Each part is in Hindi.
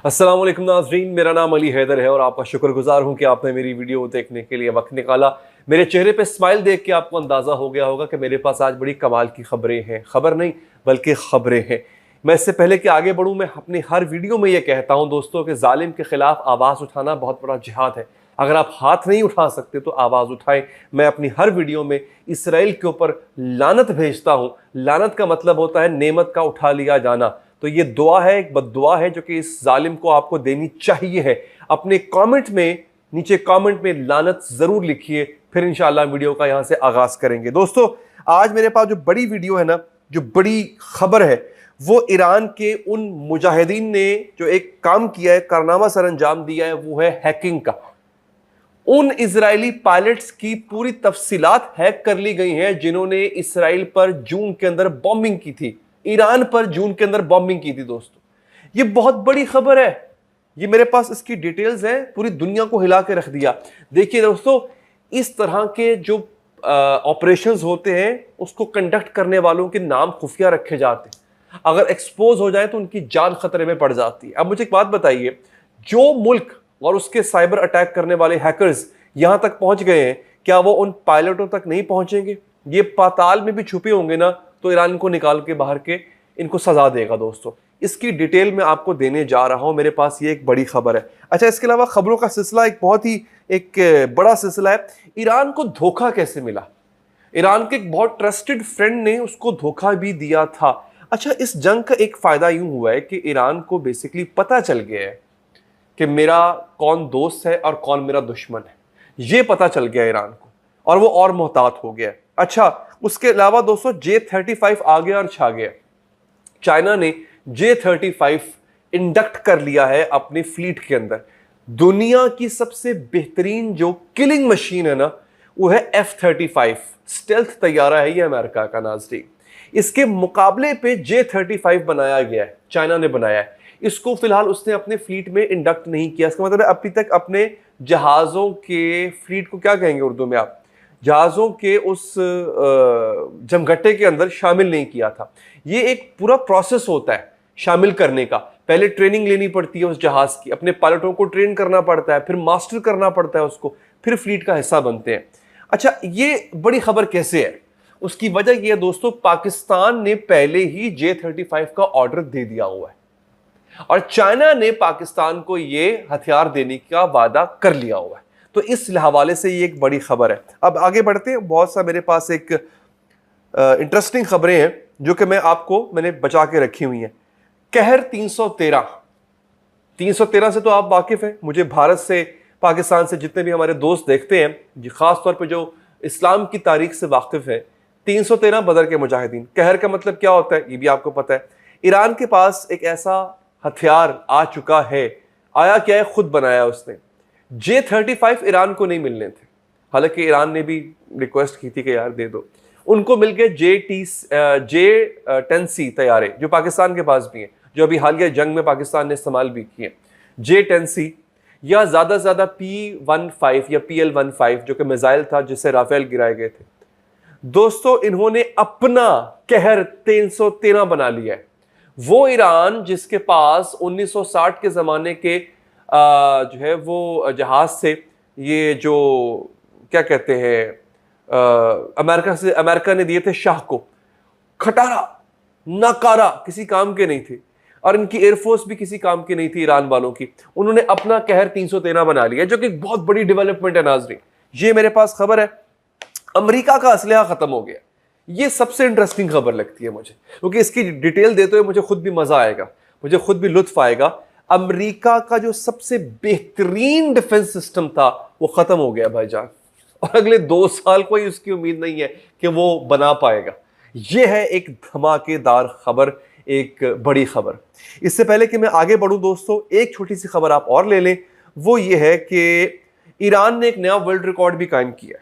अस्सलाम वालेकुम नाज़रीन, मेरा नाम अली हैदर है और आपका शुक्रगुजार हूं कि आपने मेरी वीडियो देखने के लिए वक्त निकाला। मेरे चेहरे पे स्माइल देख के आपको अंदाज़ा हो गया होगा कि मेरे पास आज बड़ी कमाल की खबरें हैं। खबर नहीं बल्कि खबरें हैं। मैं इससे पहले कि आगे बढ़ूं, मैं अपनी हर वीडियो में ये कहता हूं दोस्तों कि जालिम के खिलाफ आवाज़ उठाना बहुत बड़ा जिहाद है। अगर आप हाथ नहीं उठा सकते तो आवाज़ उठाएं। मैं अपनी हर वीडियो में इसराइल के ऊपर लानत भेजता हूं। लानत का मतलब होता है नेमत का उठा लिया जाना। तो ये दुआ है, एक बद्दुआ है जो कि इस जालिम को आपको देनी चाहिए है। अपने कमेंट में, नीचे कमेंट में लानत जरूर लिखिए, फिर इंशाल्लाह वीडियो का यहां से आगाज करेंगे। दोस्तों, आज मेरे पास जो बड़ी वीडियो है ना, जो बड़ी खबर है, वो ईरान के उन मुजाहिदीन ने जो एक काम किया है, कारनामा सर अंजाम दिया है, वो है हैकिंग का। उन इजरायली पायलट्स की पूरी तफसीलात हैक कर ली गई हैं जिन्होंने इसराइल पर जून के अंदर बॉम्बिंग की थी, ईरान पर जून के अंदर बॉम्बिंग की थी। दोस्तों, ये बहुत बड़ी खबर है। ये मेरे पास इसकी डिटेल्स हैं, पूरी दुनिया को हिला के रख दिया। देखिए दोस्तों, इस तरह के जो ऑपरेशंस होते हैं उसको कंडक्ट करने वालों के नाम खुफिया रखे जाते हैं। अगर एक्सपोज हो जाए तो उनकी जान खतरे में पड़ जाती है। अब मुझे एक बात बताइए, जो मुल्क और उसके साइबर अटैक करने वाले हैकर्स यहां तक पहुंच गए हैं, क्या वो उन पायलटों तक नहीं पहुंचेंगे? ये पाताल में भी छुपे होंगे ना, तो ईरान को निकाल के बाहर के इनको सजा देगा। दोस्तों, इसकी डिटेल में आपको देने जा रहा हूं। मेरे पास ये एक बड़ी खबर है। अच्छा, इसके अलावा खबरों का सिलसिला एक बहुत ही बड़ा सिलसिला है। ईरान को धोखा कैसे मिला? ईरान के एक बहुत ट्रस्टेड फ्रेंड ने उसको धोखा भी दिया था। अच्छा, इस जंग का एक फायदा यूं हुआ है कि ईरान को बेसिकली पता चल गया है कि मेरा कौन दोस्त है और कौन मेरा दुश्मन है। ये पता चल गया ईरान को और वो और मोहतात हो गया। अच्छा, उसके अलावा दोस्तों J-35 आ गया और छा गया। चाइना ने J-35 इंडक्ट कर लिया है अपनी फ्लीट के अंदर। दुनिया की सबसे बेहतरीन जो किलिंग मशीन है ना, वो है F-35 स्टेल्थ तैयारा है ये अमेरिका का। नाज़रीन, इसके मुकाबले पे J-35 बनाया गया है, चाइना ने बनाया है। इसको फिलहाल उसने अपने फ्लीट में इंडक्ट नहीं किया। इसका मतलब है अभी तक अपने जहाजों के फ्लीट को क्या कहेंगे उर्दू में आप, जहाजों के उस जमघटे के अंदर शामिल नहीं किया था। ये एक पूरा प्रोसेस होता है शामिल करने का। पहले ट्रेनिंग लेनी पड़ती है उस जहाज की, अपने पायलटों को ट्रेन करना पड़ता है, फिर मास्टर करना पड़ता है उसको, फिर फ्लीट का हिस्सा बनते हैं। अच्छा, ये बड़ी खबर कैसे है? उसकी वजह यह है दोस्तों, पाकिस्तान ने पहले ही J-35 का ऑर्डर दे दिया हुआ है और चाइना ने पाकिस्तान को यह हथियार देने का वादा कर लिया हुआ है। तो इस हवाले से ये एक बड़ी खबर है। अब आगे बढ़ते हैं। बहुत सा मेरे पास एक इंटरेस्टिंग खबरें हैं जो कि मैंने बचा के रखी हुई हैं। कहर 313 से तो आप वाकिफ हैं। मुझे भारत से, पाकिस्तान से जितने भी हमारे दोस्त देखते हैं, खास तौर पे जो इस्लाम की तारीख से वाकिफ है, 313 बदर के मुजाहिदीन। कहर का मतलब क्या होता है ये भी आपको पता है। ईरान के पास एक ऐसा हथियार आ चुका है। आया क्या है? खुद बनाया उसने। J-35 ईरान को नहीं मिलने थे, हालांकि ईरान ने भी रिक्वेस्ट की थी कि यार दे दो। उनको मिल गए J-10C तैयारे, जो पाकिस्तान के पास भी हैं, जो अभी हालिया जंग में पाकिस्तान ने इस्तेमाल भी किए। J-10C या ज्यादा से ज्यादा P-15 या PL-15 जो कि मिसाइल था जिससे राफेल गिराए गए थे। दोस्तों, इन्होंने अपना कहर 313 बना लिया है। वो ईरान जिसके पास 1960 के जमाने के जो है वो जहाज से, ये जो क्या कहते हैं, अमेरिका ने दिए थे शाह को, खटारा नकारा, किसी काम के नहीं थे और इनकी एयरफोर्स भी किसी काम की नहीं थी ईरान वालों की। उन्होंने अपना कहर 313 बना लिया, जो कि बहुत बड़ी डेवलपमेंट है। नाज़रीन, ये मेरे पास खबर है। अमेरिका का असलहा खत्म हो गया। ये सबसे इंटरेस्टिंग खबर लगती है मुझे, क्योंकि इसकी डिटेल देते हुए मुझे खुद भी मजा आएगा, मुझे खुद भी लुत्फ आएगा। अमेरिका का जो सबसे बेहतरीन डिफेंस सिस्टम था वो खत्म हो गया भाईजान, और अगले 2 साल कोई उसकी उम्मीद नहीं है कि वो बना पाएगा। यह है एक धमाकेदार खबर, एक बड़ी खबर। इससे पहले कि मैं आगे बढ़ूं दोस्तों, एक छोटी सी खबर आप और ले लें। वो ये है कि ईरान ने एक नया वर्ल्ड रिकॉर्ड भी कायम किया।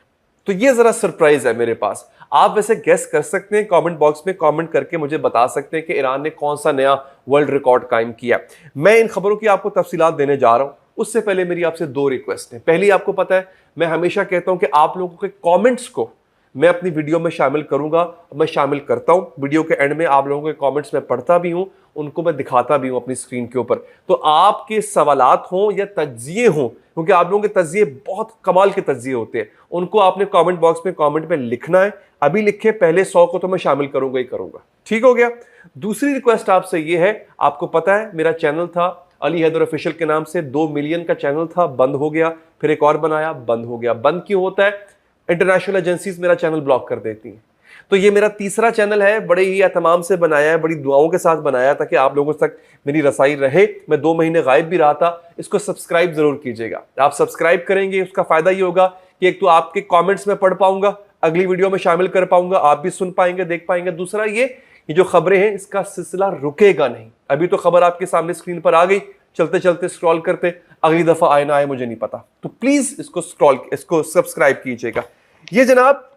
तो ये जरा सरप्राइज है मेरे पास। आप वैसे गेस कर सकते हैं, कमेंट बॉक्स में कमेंट करके मुझे बता सकते हैं कि ईरान ने कौन सा नया वर्ल्ड रिकॉर्ड कायम किया। मैं इन खबरों की आपको तफसीलात देने जा रहा हूं। उससे पहले मेरी आपसे 2 रिक्वेस्ट है। पहली, आपको पता है मैं हमेशा कहता हूं कि आप लोगों के कमेंट्स को मैं अपनी वीडियो में शामिल करूंगा, मैं शामिल करता हूं। वीडियो के एंड में आप लोगों के कमेंट्स में पढ़ता भी हूं, उनको मैं दिखाता भी हूं अपनी स्क्रीन के ऊपर। तो आपके सवालात हों या तज्जिए हों, क्योंकि आप लोगों के तज्जिए बहुत कमाल के तज्जिए होते हैं, उनको आपने कमेंट बॉक्स में कमेंट में लिखना है। अभी लिखे, पहले 100 को तो मैं शामिल करूंगा ही करूंगा। ठीक हो गया। दूसरी रिक्वेस्ट आपसे ये है, आपको पता है मेरा चैनल था अली हैदर ऑफिशियल के नाम से, 2 मिलियन का चैनल था, बंद हो गया, फिर एक और बनाया, बंद हो गया। बंद क्यों होता है? इंटरनेशनल एजेंसीज मेरा चैनल ब्लॉक कर देती हैं। तो ये मेरा तीसरा चैनल है, बड़े ही एहतमाम से बनाया है, बड़ी दुआओं के साथ बनाया ताकि आप लोगों तक मेरी रसाई रहे। मैं 2 महीने गायब भी रहा था। इसको सब्सक्राइब जरूर कीजिएगा। आप सब्सक्राइब करेंगे, उसका फायदा ये होगा कि एक तो आपके कमेंट्स में पढ़ पाऊंगा, अगली वीडियो में शामिल कर पाऊंगा, आप भी सुन पाएंगे, देख पाएंगे। दूसरा ये जो खबरें हैं इसका सिलसिला रुकेगा नहीं। अभी तो खबर आपके सामने स्क्रीन पर आ गई, चलते चलते स्क्रॉल करते, अगली दफा आए ना आए मुझे नहीं पता। तो प्लीज इसको सब्सक्राइब कीजिएगा। ये जनाब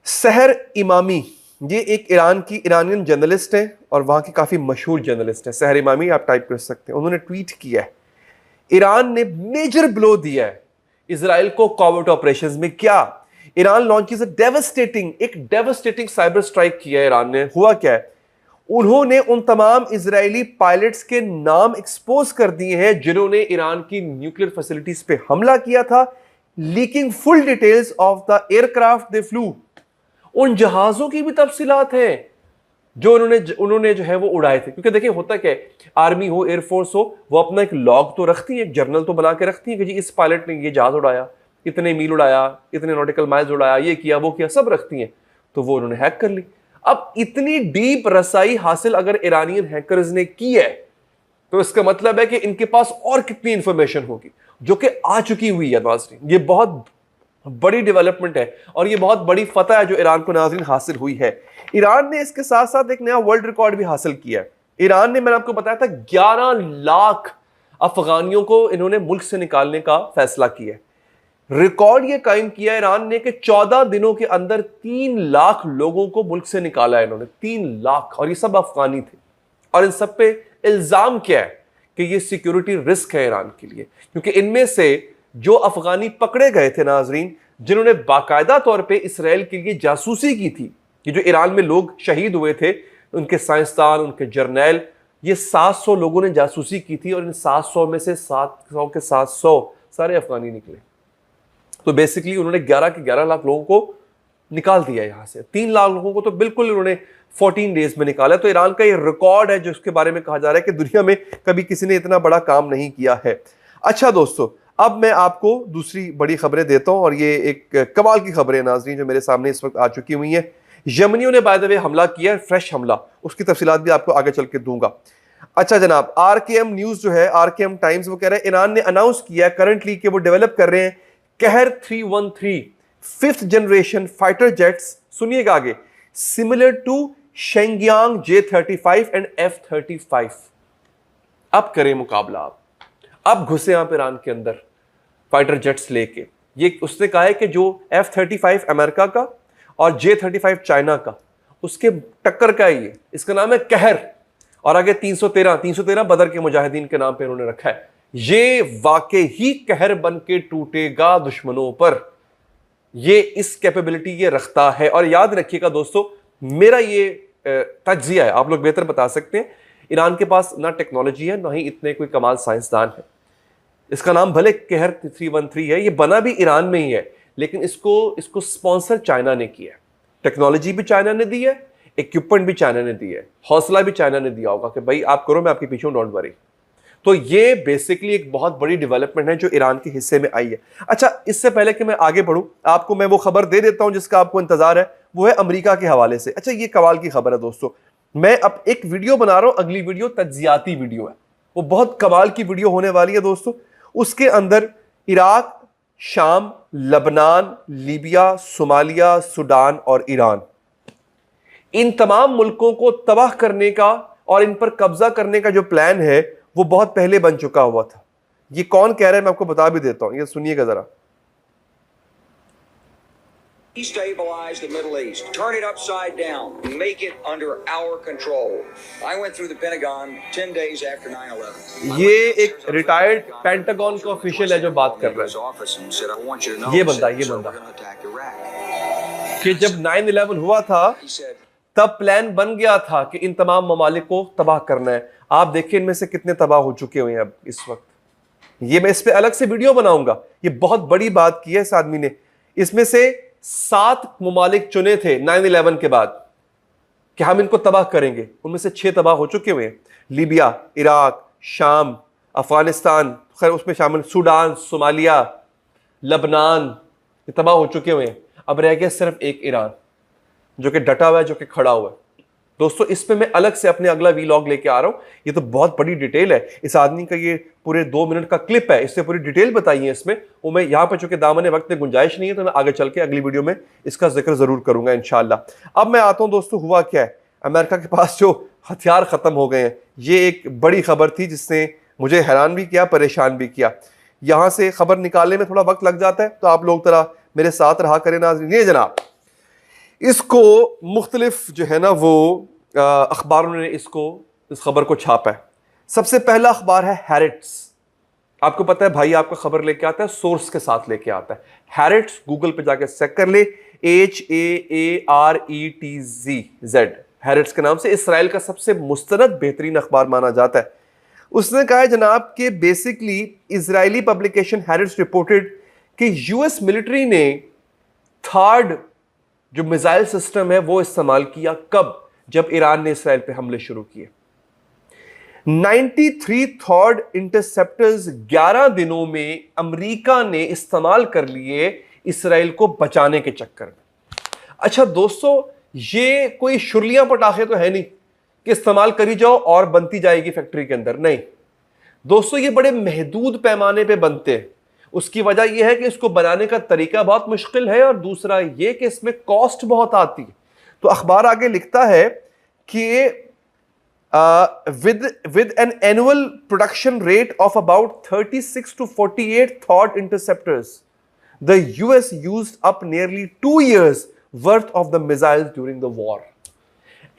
सहर इमामी, ये एक ईरानियन जर्नलिस्ट है और वहां की काफी मशहूर जर्नलिस्ट है। सहर इमामी आप टाइप कर सकते हैं। उन्होंने ट्वीट किया है, ईरान ने मेजर ब्लो दिया है इजराइल को कॉवर्ट ऑपरेशंस में। क्या? ईरान लॉन्चेस एक डेवास्टेटिंग साइबर स्ट्राइक किया है ईरान ने। हुआ क्या है? उन्होंने उन तमाम इजरायली पायलट्स के नाम एक्सपोज कर दिए हैं जिन्होंने ईरान की न्यूक्लियर फैसिलिटीज पे हमला किया था, leaking full details of the aircraft they flu. उन जहाजों की भी तफसीलात हैं जो उन्होंने जो है वो उड़ाए थे। क्योंकि देखिए होता क्या है, आर्मी हो, एयरफोर्स हो, वो अपना एक लॉग तो रखती है, एक जर्नल तो बना के रखती है कि जी इस पायलट ने ये जहाज उड़ाया, इतने मील उड़ाया, इतने नॉटिकल माइल्स उड़ाया, ये किया वो किया, सब रखती हैं। तो वो उन्होंने हैक कर ली। अब इतनी डीप रसाई हासिल अगर ईरानियन हैकर्स ने की है तो इसका मतलब है कि इनके पास और कितनी इंफॉर्मेशन होगी जो कि आ चुकी हुई है। नाज़रीन, ये बहुत बड़ी डेवलपमेंट है और ये बहुत बड़ी फतह है जो ईरान को नाज़रीन हासिल हुई है। ईरान ने इसके साथ साथ एक नया वर्ल्ड रिकॉर्ड भी हासिल किया है। ईरान ने, मैंने आपको बताया था, 11 लाख अफगानियों को इन्होंने मुल्क से निकालने का फैसला किया है। रिकॉर्ड ये कायम किया ईरान ने कि 14 दिनों के अंदर 3 लाख लोगों को मुल्क से निकाला है इन्होंने। 3 लाख, और ये सब अफगानी थे। और इन सब पे इल्जाम क्या है कि ये सिक्योरिटी रिस्क है ईरान के लिए, क्योंकि इनमें से जो अफगानी पकड़े गए थे नाजरीन, जिन्होंने बाकायदा तौर पे इसराइल के लिए जासूसी की थी, कि जो ईरान में लोग शहीद हुए थे, उनके साइंसदान, उनके जर्नैल, ये 700 लोगों ने जासूसी की थी और इन 700 में से 700 के 700 सारे अफगानी निकले। तो बेसिकली उन्होंने 11 के 11 लाख लोगों को निकाल दिया यहां से। 3 लाख लोगों को तो बिल्कुल उन्होंने 14 डेज में निकाला। तो ईरान का ये रिकॉर्ड है जो उसके बारे में कहा जा रहा है कि दुनिया में कभी किसी ने इतना बड़ा काम नहीं किया है। अच्छा दोस्तों, अब मैं आपको दूसरी बड़ी खबरें देता हूं और ये एक कमाल की खबरें नाज़रीन जो मेरे सामने इस वक्त आ चुकी हुई हैं। यमनियों ने बाय द वे हमला किया, फ्रेश हमला, उसकी तफसीलात भी आपको आगे चल के दूंगा। अच्छा जनाब, आरकेएम न्यूज जो है, आरकेएम टाइम्स, वो कह रहा है ईरान ने अनाउंस किया करंटली कि वो डेवलप कर रहे हैं कहर 313 5th जनरेशन फाइटर जेट्स। सुनिएगा आगे, similar to शेंगियांग J-35 and F-35। अब करें मुकाबला, अब घुसे आप ईरान के अंदर फाइटर जेट्स लेके। ये उसने कहा है कि जो F-35 अमेरिका का और J-35 चाइना का, उसके टक्कर का है ये। इसका नाम है कहर और आगे 313 बदर के मुजाहिदीन के नाम पे इन्होंने रखा है। ये वाकई ही कहर बन के टूटेगा दुश्मनों पर। ये इस कैपेबिलिटी ये रखता है। और याद रखिएगा दोस्तों, मेरा ये तज्जिया है, आप लोग बेहतर बता सकते हैं, ईरान के पास ना टेक्नोलॉजी है ना ही इतने कोई कमाल साइंसदान है। इसका नाम भले कहर 313 है, ये बना भी ईरान में ही है, लेकिन इसको स्पॉन्सर चाइना ने किया है। टेक्नोलॉजी भी चाइना ने दी है, इक्विपमेंट भी चाइना ने दी है, हौसला भी चाइना ने दिया होगा कि भाई आप करो, मैं आपके पीछे हूं, डोंट वरी। तो ये बेसिकली एक बहुत बड़ी डेवलपमेंट है जो ईरान के हिस्से में आई है। अच्छा, इससे पहले कि मैं आगे बढ़ूं, आपको मैं वो खबर दे देता हूं जिसका आपको इंतजार है, वो है अमेरिका के हवाले से। अच्छा, ये कमाल की खबर है दोस्तों। मैं अब एक वीडियो बना रहा हूं, अगली वीडियो तज्जियाती वीडियो है, वो बहुत कमाल की वीडियो होने वाली है दोस्तों। उसके अंदर इराक, शाम, लबनान, लीबिया, सोमालिया, सूडान और ईरान, इन तमाम मुल्कों को तबाह करने का और इन पर कब्जा करने का जो प्लान है वो बहुत पहले बन चुका हुआ था। ये कौन कह रहा है मैं आपको बता भी देता हूं, ये सुनिएगा जरा। Destabilize the Middle East, turn it upside down, make it under our control. I went through the Pentagon 10 days after 9/11. ये एक रिटायर्ड पेंटागन का ऑफिशियल है जो बात कर रहा है। ये बंदा कि जब 9/11 हुआ था He said, तब प्लान बन गया था कि इन तमाम ममालिक को तबाह करना है। आप देखिए इनमें से कितने तबाह हो चुके हुए हैं अब इस वक्त। ये मैं इस पे अलग से वीडियो बनाऊंगा। ये बहुत बड़ी बात की है इस आदमी ने। इसमें से 7 ममालिक चुने थे 9/11 के बाद कि हम इनको तबाह करेंगे, उनमें से 6 तबाह हो चुके हुए हैं। लीबिया, इराक, शाम, अफगानिस्तान, खैर उसमें शामिल सूडान, सोमालिया, लबनान, ये तबाह हो चुके हुए हैं। अब रह गया सिर्फ एक ईरान जो कि डटा हुआ है, जो कि खड़ा हुआ है। दोस्तों इस पे मैं अलग से अपने अगला वीलॉग लेके आ रहा हूं। ये तो बहुत बड़ी डिटेल है इस आदमी का, ये पूरे 2 मिनट का क्लिप है, इससे पूरी डिटेल बताई है इसमें। वो मैं यहाँ पे चूंकि दामन वक्त में गुंजाइश नहीं है तो मैं आगे चल के अगली वीडियो में इसका जिक्र जरूर करूंगा इंशाल्लाह। अब मैं आता हूं दोस्तों, हुआ क्या है। अमेरिका के पास जो हथियार खत्म हो गए हैं, ये एक बड़ी खबर थी जिसने मुझे हैरान भी किया, परेशान भी किया। यहां से खबर निकालने में थोड़ा वक्त लग जाता है तो आप लोग जरा मेरे साथ रहा करें नाज़रीन। ये जनाब, इसको मुख्तलिफ जो है ना वो अखबारों ने इस खबर को छापा है। सबसे पहला अखबार है हैरिट्स। आपको पता है भाई आपको खबर लेके आता है, सोर्स के साथ लेके आता है। हैरिट्स, गूगल पे जाके चेक कर ले, HAARETZ, हैरिट्स के नाम से इसराइल का सबसे मुस्तनद बेहतरीन अखबार माना जाता है। उसने कहा है जनाब कि बेसिकली इजरायली पब्लिकेशन हैरिट्स रिपोर्टेड कि यूएस मिलिट्री ने थर्ड जो मिसाइल सिस्टम है वो इस्तेमाल किया। कब? जब ईरान ने इसराइल पे हमले शुरू किए। 93 थर्ड इंटरसेप्टर्स 11 दिनों में अमेरिका ने इस्तेमाल कर लिए इसराइल को बचाने के चक्कर में। अच्छा दोस्तों, ये कोई शुरलियां पटाखे तो है नहीं कि इस्तेमाल करी जाओ और बनती जाएगी फैक्ट्री के अंदर। नहीं दोस्तों, ये बड़े महदूद पैमाने पे बनते हैं। उसकी वजह यह है कि इसको बनाने का तरीका बहुत मुश्किल है और दूसरा यह कि इसमें कॉस्ट बहुत आती है। तो अखबार आगे लिखता है कि with an annual production rate of about 36 to 48 thought interceptors, the US used up nearly 2 years worth of the missiles during the war.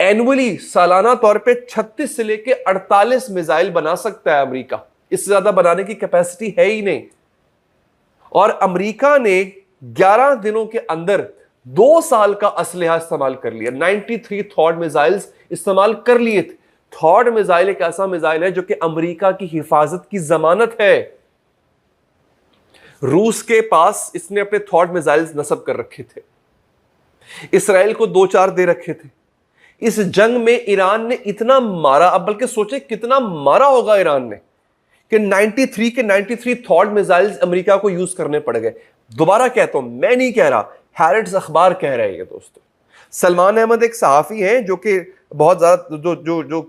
Annually, सालाना तौर पे 36 से लेके 48 मिसाइल बना सकता है अमेरिका। इससे ज्यादा बनाने की कैपेसिटी है ही नहीं। और अमेरिका ने 11 दिनों के अंदर 2 साल का असलहा इस्तेमाल कर लिया। 93 थॉड मिसाइल्स इस्तेमाल कर लिए थे। थॉड मिसाइल एक ऐसा मिसाइल है जो कि अमेरिका की हिफाजत की जमानत है। रूस के पास इसने अपने थॉड मिसाइल्स नस्ब कर रखे थे, इसराइल को 2-4 दे रखे थे। इस जंग में ईरान ने इतना मारा, अब बल्कि सोचे कितना मारा होगा ईरान ने कि 93 थॉड मिसाइल्स अमेरिका को यूज करने पड़ गए। दोबारा कहता हूं, मैं नहीं कह रहा, हैरिट्स अखबार कह रहे हैं दोस्तों। सलमान अहमद एक सहाफी हैं जो कि बहुत ज्यादा जो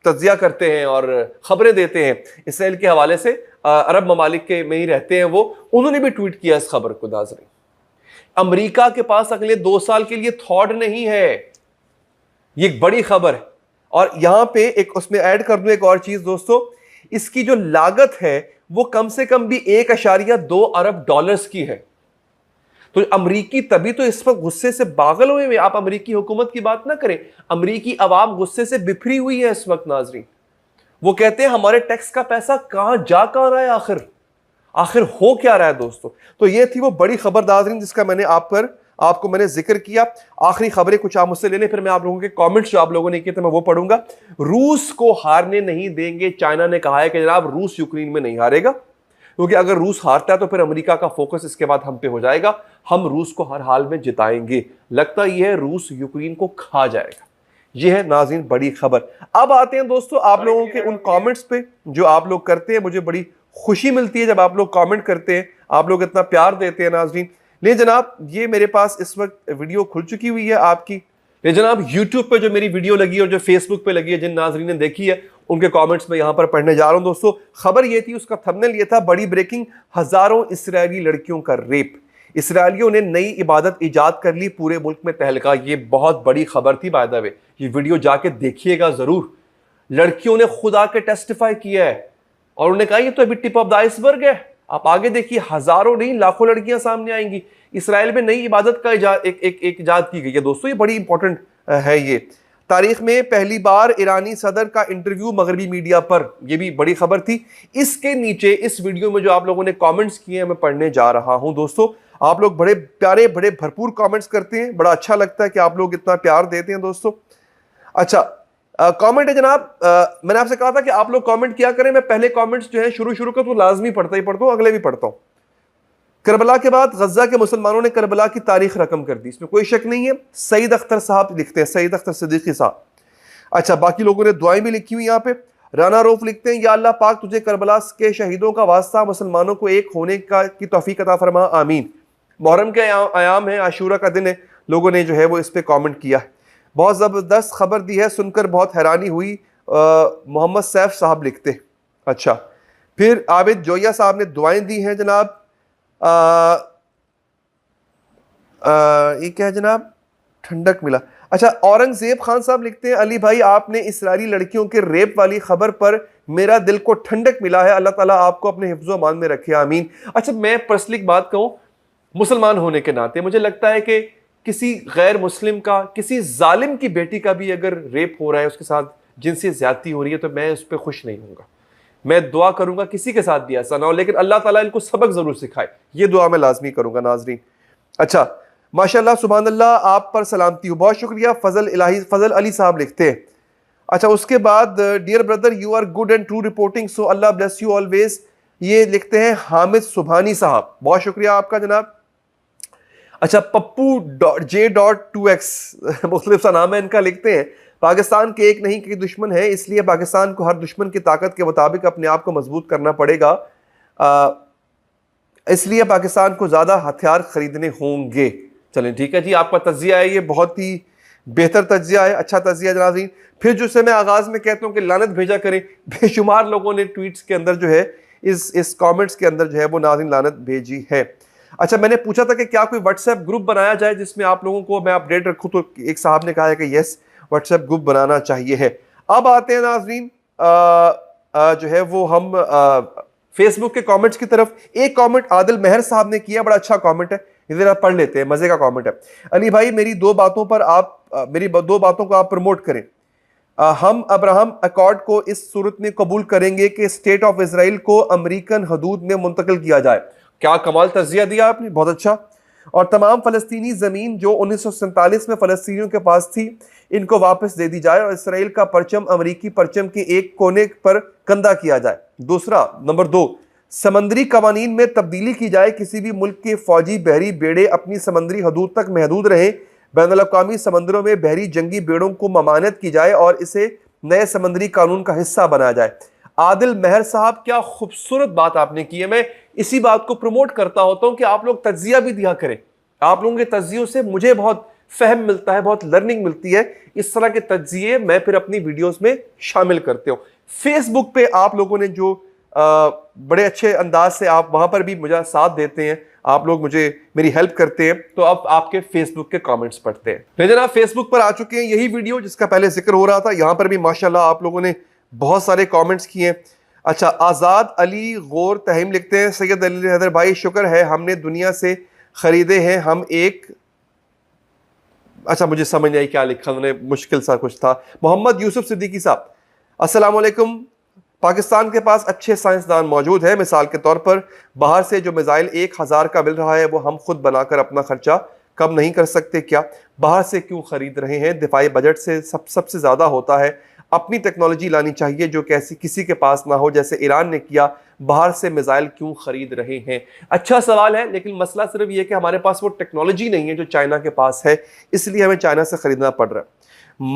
तज्जिया करते हैं और खबरें देते हैं इसराइल के हवाले से, अरब ममालिक के में ही रहते हैं वो। उन्होंने भी ट्वीट किया इस खबर को। नाज़रीन, अमेरिका के पास अगले 2 साल के लिए थॉड नहीं है। ये एक बड़ी खबर है। और यहां पे एक उसमें ऐड कर दूं एक और चीज दोस्तों, इसकी जो लागत है वो कम से कम भी 1.2 अरब डॉलर्स की है। तो अमरीकी तभी तो इस वक्त गुस्से से पागल हुए हैं। आप अमरीकी हुकूमत की बात ना करें, अमरीकी अवाम गुस्से से बिफरी हुई है इस वक्त। नाजरीन, वो कहते हैं हमारे टैक्स का पैसा कहां रहा है, आखिर हो क्या रहा है दोस्तों। तो ये थी वो बड़ी खबर नाजरीन जिसका मैंने आपको मैंने जिक्र किया। आखिरी खबरें कुछ आप मुझसे ले लें, फिर मैं आप लोगों के कमेंट्स जो आप लोगों ने किए थे मैं वो पढ़ूंगा। रूस को हारने नहीं देंगे, चाइना ने कहा है कि जनाब रूस यूक्रेन में नहीं हारेगा, क्योंकि अगर रूस हारता है तो फिर अमेरिका का फोकस इसके बाद हम पे हो जाएगा। हम रूस को हर हाल में जिताएंगे। लगता यह है रूस यूक्रेन को खा जाएगा। यह है नाज़रीन बड़ी खबर। अब आते हैं दोस्तों आप लोगों के उन कमेंट्स पे जो आप लोग करते हैं। मुझे बड़ी खुशी मिलती है जब आप लोग कमेंट करते हैं, आप लोग इतना प्यार देते हैं नाज़रीन। ले जनाब, ये मेरे पास इस वक्त वीडियो खुल चुकी हुई है आपकी। ले जनाब, यूट्यूब पे जो मेरी वीडियो लगी और जो फेसबुक पे लगी है, जिन नाज़रीन ने देखी है उनके कमेंट्स में यहां पर पढ़ने जा रहा हूं दोस्तों। खबर ये थी, उसका थंबनेल ये था, बड़ी ब्रेकिंग, हजारों इसराइली लड़कियों का रेप। इसराइलियों ने नई इबादत इजाद कर ली, पूरे मुल्क में तहलका। ये बहुत बड़ी खबर थी बाय द वे, ये वीडियो जाके देखिएगा जरूर। लड़कियों ने खुद आके टेस्टिफाई किया है और उन्होंने कहा ये तो अभी टिप ऑफ द आइसबर्ग है, आप आगे देखिए हजारों नहीं लाखों लड़कियां सामने आएंगी। इसराइल में नई इबादत का एक इजाद की गई है दोस्तों, ये बड़ी इंपॉर्टेंट है। ये तारीख में पहली बार ईरानी सदर का इंटरव्यू मगरबी मीडिया पर, यह भी बड़ी खबर थी। इसके नीचे इस वीडियो में जो आप लोगों ने कमेंट्स किए हैं मैं पढ़ने जा रहा हूं दोस्तों। आप लोग बड़े प्यारे बड़े भरपूर कमेंट्स करते हैं, बड़ा अच्छा लगता है कि आप लोग इतना प्यार देते हैं दोस्तों। अच्छा कमेंट है जनाब, मैंने आपसे कहा था कि आप लोग कमेंट किया करें। मैं पहले कमेंट्स जो है शुरू का तो लाजमी पढ़ता ही पढ़ता हूं, अगले भी पढ़ता हूं। करबला के बाद गजा के मुसलमानों ने करबला की तारीख रकम कर दी, इसमें कोई शक नहीं है। सईद अख्तर साहब लिखते हैं, सईद अख्तर सिद्दीकी साहब। अच्छा बाकी लोगों ने दुआएं भी लिखी हुई यहाँ पे। राना रऊफ लिखते हैं, या अल्लाह पाक तुझे करबला के शहीदों का वास्ता मुसलमानों को एक होने की तौफीक अता फरमा, आमीन। मुहर्रम के आयाम है, आशूरा का दिन है, लोगों ने जो है वो इस पे कमेंट किया है। बहुत ज़बरदस्त खबर दी है, सुनकर बहुत हैरानी हुई, मोहम्मद सैफ साहब लिखते। अच्छा फिर आबिद जोया साहब ने दुआएं दी हैं जनाब। ये क्या है जनाब, ठंडक मिला। अच्छा औरंगजेब खान साहब लिखते हैं, अली भाई आपने इसराइली लड़कियों के रेप वाली खबर पर मेरा दिल को ठंडक मिला है, अल्लाह ताला आपको अपने हिफ्ज़ो अमान में रखे, आमीन। अच्छा मैं पर्सनली बात कहूं, मुसलमान होने के नाते मुझे लगता है कि किसी गैर मुस्लिम का, किसी जालिम की बेटी का भी अगर रेप हो रहा है, उसके साथ जिनसी ज्यादती हो रही है, तो मैं उस पर खुश नहीं हूँगा। मैं दुआ करूंगा किसी के साथ भी ऐसा ना हो, लेकिन अल्लाह ताला इनको सबक जरूर सिखाए, ये दुआ मैं लाजमी करूंगा नाजरीन। अच्छा माशाल्लाह सुभान अल्लाह, आप पर सलामती हो, बहुत शुक्रिया। फजल अली साहब लिखते हैं। अच्छा उसके बाद dear brother you are good and true reporting, so Allah bless you always, ये लिखते हैं हामिद सुभानी साहब, बहुत शुक्रिया आपका जनाब। अच्छा पप्पू J.2X मुख्तलिफ सा नाम है इनका, लिखते हैं पाकिस्तान के एक नहीं कई दुश्मन है, इसलिए पाकिस्तान को हर दुश्मन की ताकत के मुताबिक अपने आप को मजबूत करना पड़ेगा, इसलिए पाकिस्तान को ज़्यादा हथियार खरीदने होंगे। चलें ठीक है जी, आपका तज्जिया है, ये बहुत ही बेहतर तज्जिया है, अच्छा तज्जिया नाज़रीन। फिर जो से मैं आगाज़ में कहता हूँ कि लानत भेजा करें, बेशुमार लोगों ने ट्वीट्स के अंदर जो है इस कमेंट्स के अंदर जो है वो नाज़रीन लानत भेजी है। अच्छा मैंने पूछा था कि क्या कोई व्हाट्सएप ग्रुप बनाया जाए जिसमें आप लोगों को मैं अपडेट रखूँ, तो एक साहब ने कहा है कि यस व्हाट्सएप ग्रुप बनाना चाहिए है। अब आते हैं नाज़रीन जो है वो हम फेसबुक के कमेंट्स की तरफ। एक कमेंट आदिल मेहर साहब ने किया, बड़ा अच्छा कमेंट है, इधर आप पढ़ लेते हैं, मजे का कमेंट है। अली भाई मेरी दो बातों को आप प्रमोट करें। हम अब्राहम अकॉर्ड को इस सूरत में कबूल करेंगे कि स्टेट ऑफ इजराइल को अमेरिकन हदूद में मुंतकिल किया जाए। क्या कमाल तज्जिया दिया आपने, बहुत अच्छा। और तमाम फलस्तीनी ज़मीन जो 1947 में फ़लस्तीनियों के पास थी, इनको वापस दे दी जाए और इसराइल का परचम अमेरिकी परचम के एक कोने पर कंधा किया जाए। दूसरा नंबर 2, समंदरी कवानीन में तब्दीली की जाए, किसी भी मुल्क के फौजी बहरी बेड़े अपनी समंदरी हदूद तक महदूद रहें, बैनुल-अक़वामी समंदरों में बहरी जंगी बेड़ों को ममानत की जाए और इसे नए समंदरी कानून का हिस्सा बनाया जाए। आदिल मेहर साहब क्या खूबसूरत बात आपने की है, मैं इसी बात को प्रमोट करता होता हूं कि आप लोग तज्जिया भी दिया करें। आप लोगों के तज्जियों से मुझे बहुत फहम मिलता है, बहुत लर्निंग मिलती है। इस तरह के तज्जिए मैं फिर अपनी वीडियोस में शामिल करते हूँ। फेसबुक पे आप लोगों ने जो बड़े अच्छे अंदाज से आप वहां पर भी मुझे साथ देते हैं, आप लोग मुझे मेरी हेल्प करते हैं, तो अब आपके फेसबुक के कमेंट्स पढ़ते हैं। लेकिन आप फेसबुक पर आ चुके हैं, यही वीडियो जिसका पहले जिक्र हो रहा था, यहाँ पर भी माशाल्लाह आप लोगों ने बहुत सारे कमेंट्स किए। अच्छा आज़ाद अली गौर तहीम लिखते हैं, सैयद अली हैदर भाई शुक्र है हमने दुनिया से खरीदे हैं हम एक, अच्छा मुझे समझ नहीं आई क्या लिखा उन्होंने, मुश्किल सा कुछ था। मोहम्मद यूसुफ सिद्दीकी साहब अस्सलाम वालेकुम, पाकिस्तान के पास अच्छे साइंसदान मौजूद है, मिसाल के तौर पर बाहर से जो मिसाइल 1000 का मिल रहा है वो हम खुद बनाकर अपना खर्चा कम नहीं कर सकते क्या? बाहर से क्यों खरीद रहे हैं? दिफाई बजट से सबसे ज़्यादा होता है, अपनी टेक्नोलॉजी लानी चाहिए जो किसी के पास ना हो, जैसे ईरान ने किया। बाहर से मिसाइल क्यों खरीद रहे हैं? अच्छा सवाल है, लेकिन मसला सिर्फ ये कि हमारे पास वो टेक्नोलॉजी नहीं है जो चाइना के पास है, इसलिए हमें चाइना से खरीदना पड़ रहा है।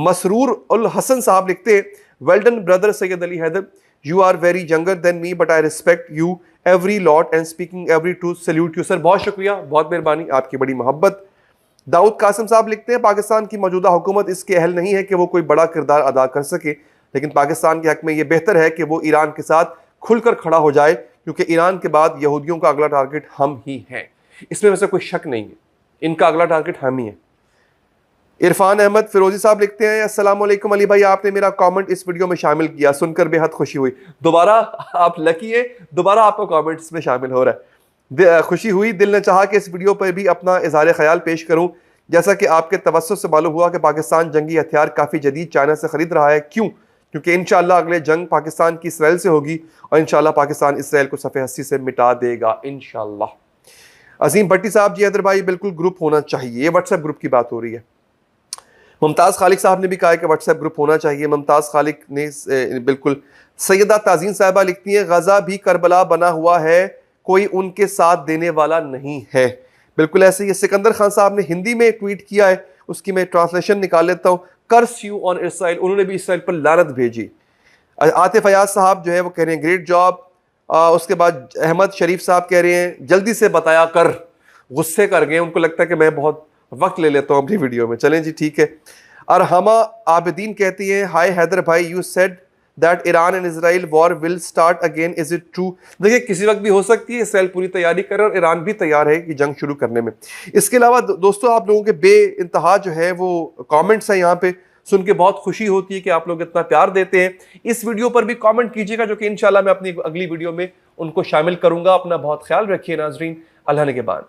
मसरूर उल हसन साहब लिखते हैं, well done brother Syed Ali Haider, you are very younger than me but I respect you every lot and speaking every truth, salute you sir. बहुत शुक्रिया, बहुत मेहरबानी, आपकी बड़ी मोहब्बत। दाऊद कासिम साहब लिखते हैं, पाकिस्तान की मौजूदा हुकूमत इसके अहल नहीं है कि वो कोई बड़ा किरदार अदा कर सके, लेकिन पाकिस्तान के हक में ये बेहतर है कि वो ईरान के साथ खुलकर खड़ा हो जाए, क्योंकि ईरान के बाद यहूदियों का अगला टारगेट हम ही हैं, इसमें वैसे कोई शक नहीं है, इनका अगला टारगेट हम ही है। इरफान अहमद फिरोजी साहब लिखते हैं, अस्सलाम वालेकुम अली भाई, आपने मेरा कमेंट इस वीडियो में शामिल किया, सुनकर बेहद खुशी हुई। दोबारा आप लकी है, दोबारा आपका कमेंट इसमें शामिल हो रहा है, खुशी हुई। दिल ने चाहा कि इस वीडियो पर भी अपना इज़हार ख्याल पेश करूं, जैसा कि आपके तवज्जुह से मालूम हुआ कि पाकिस्तान जंगी हथियार काफ़ी जदीद चाइना से खरीद रहा है। क्यों? क्योंकि इंशाअल्लाह अगले जंग पाकिस्तान की इसराइल से होगी और इंशाअल्लाह पाकिस्तान इसराइल को सफ़े हस्ती से मिटा देगा इंशाअल्लाह। अजीम भट्टी साहब जी, हैदर भाई बिल्कुल ग्रुप होना चाहिए, ये व्हाट्सएप ग्रुप की बात हो रही है। मुमताज़ खालिक साहब ने भी कहा है कि व्हाट्सएप ग्रुप होना चाहिए। मुमताज़ खालिक ने बिल्कुल। सैयदा ताज़ीन साहिबा लिखती हैं, गज़ा भी करबला बना हुआ है, कोई उनके साथ देने वाला नहीं है। बिल्कुल ऐसे ही। सिकंदर खान साहब ने हिंदी में ट्वीट किया है, उसकी मैं ट्रांसलेशन निकाल लेता हूँ। कर्स यू ऑन इसराइल, उन्होंने भी इसराइल पर लानत भेजी। आतिफ अयाज साहब जो है वो कह रहे हैं ग्रेट जॉब। उसके बाद अहमद शरीफ साहब कह रहे हैं जल्दी से बताया कर, गुस्से कर गए, उनको लगता है कि मैं बहुत वक्त ले लेता हूँ अपनी वीडियो में। चलें जी, ठीक है। अरहमा आबिदीन कहती है, हाय हैदर भाई, you said that Iran and Israel war will start again, is it true? देखिए, किसी वक्त भी हो सकती है। इसराइल पूरी तैयारी करे और ईरान भी तैयार है कि जंग शुरू करने में। इसके अलावा दोस्तों, आप लोगों के बे इंतहा जो है वो कमेंट्स हैं यहाँ पे, सुन के बहुत खुशी होती है कि आप लोग इतना प्यार देते हैं। इस वीडियो पर भी कमेंट कीजिएगा, जो कि इंशाल्लाह मैं अपनी अगली वीडियो में उनको शामिल करूंगा। अपना बहुत ख्याल रखिए नाजरीन, अल्लाह ने के बाद।